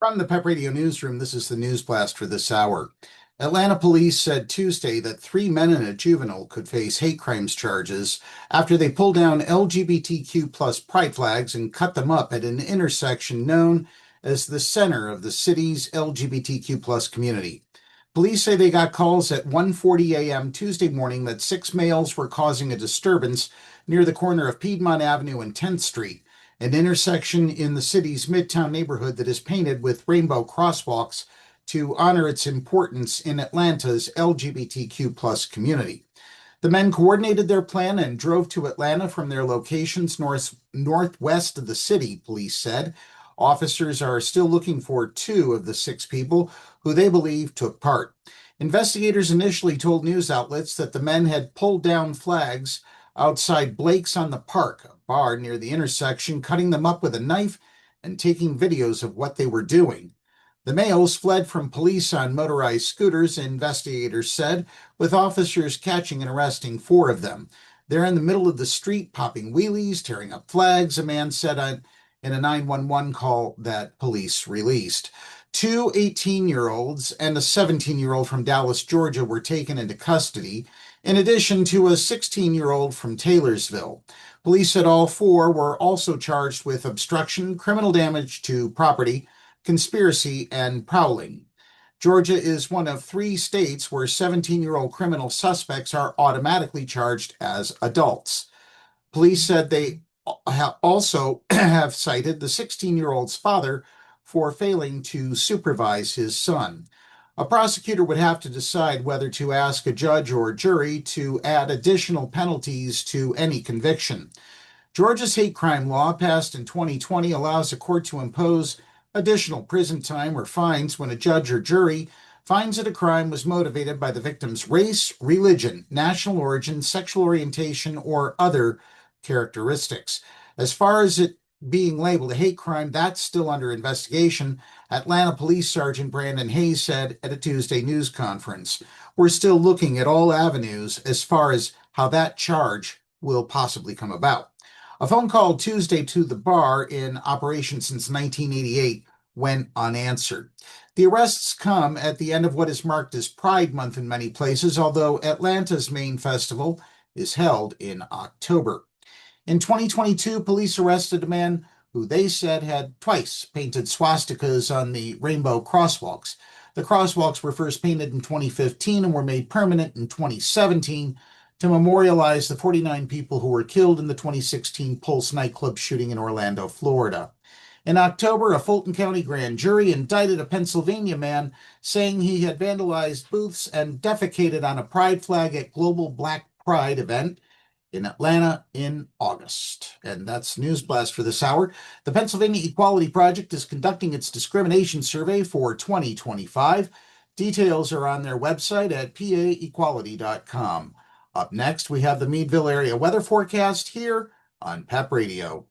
From the PEP Radio Newsroom, this is the News Blast for this hour. Atlanta police said Tuesday that 3 men and a juvenile could face hate crimes charges after they pulled down LGBTQ plus pride flags and cut them up at an intersection known as the center of the city's LGBTQ plus community. Police say they got calls at 1:40 a.m. Tuesday morning that 6 males were causing a disturbance near the corner of Piedmont Avenue and 10th Street, an intersection in the city's Midtown neighborhood that is painted with rainbow crosswalks to honor its importance in Atlanta's LGBTQ plus community. The men coordinated their plan and drove to Atlanta from their locations northwest of the city, police said. Officers are still looking for 2 of the 6 people who they believe took part. Investigators initially told news outlets that the men had pulled down flags outside Blake's on the Park, a bar near the intersection, cutting them up with a knife and taking videos of what they were doing. The males fled from police on motorized scooters, investigators said, with officers catching and arresting 4 of them. They're in the middle of the street, popping wheelies, tearing up flags, a man said in a 911 call that police released. 2 18-year-olds and a 17-year-old from Dallas, Georgia were taken into custody, in addition to a 16-year-old from Taylorsville. Police said all 4 were also charged with obstruction, criminal damage to property, conspiracy, and prowling. Georgia is one of 3 states where 17-year-old criminal suspects are automatically charged as adults. Police said they also have cited the 16-year-old's father for failing to supervise his son. A prosecutor would have to decide whether to ask a judge or jury to add additional penalties to any conviction. Georgia's hate crime law, passed in 2020, allows a court to impose additional prison time or fines when a judge or jury finds that a crime was motivated by the victim's race, religion, national origin, sexual orientation, or other characteristics. As far as it being labeled a hate crime, that's still under investigation, Atlanta Police Sergeant Brandon Hayes said at a Tuesday news conference. We're still looking at all avenues as far as how that charge will possibly come about. A phone call Tuesday to the bar, in operation since 1988, went unanswered. The arrests come at the end of what is marked as Pride Month in many places, although Atlanta's main festival is held in October. In 2022, police arrested a man who they said had twice painted swastikas on the rainbow crosswalks. The crosswalks were first painted in 2015 and were made permanent in 2017 to memorialize the 49 people who were killed in the 2016 Pulse nightclub shooting in Orlando, Florida. In October, a Fulton County grand jury indicted a Pennsylvania man saying he had vandalized booths and defecated on a pride flag at Global Black Pride event in Atlanta in August. And that's News Blast for this hour. The Pennsylvania Equality Project is conducting its discrimination survey for 2025. Details are on their website at paequality.com. Up next, we have the Meadville area weather forecast here on PEP Radio.